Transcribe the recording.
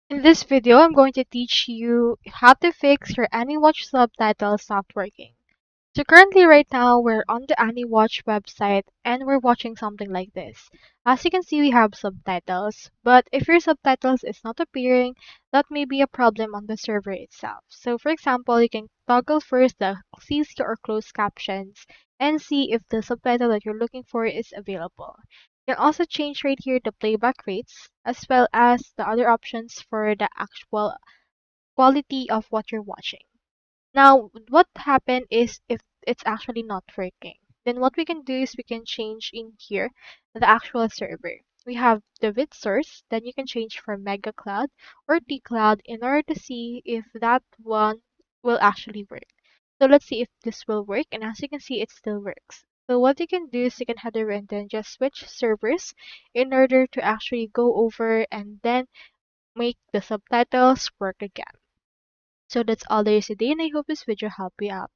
In this video, I'm going to teach you how to fix your AniWatch subtitles not working. So currently right now, we're on the AniWatch website and we're watching something like this. As you can see, we have subtitles, but if your subtitles is not appearing, that may be a problem on the server itself. So for example, you can toggle first the CC or closed captions and see if the subtitle that you're looking for is available. You can also change right here the playback rates as well as the other options for the actual quality of what you're watching. Now, what happened is if it's actually not working, then what we can do is we can change in here the actual server. We have the vid source, then you can change for Mega Cloud or T Cloud in order to see if that one will actually work. So let's see if this will work, and as you can see, it still works. So what you can do is you can head over and then just switch servers in order to actually go over and then make the subtitles work again. So that's all there is today, and I hope this video helped you out.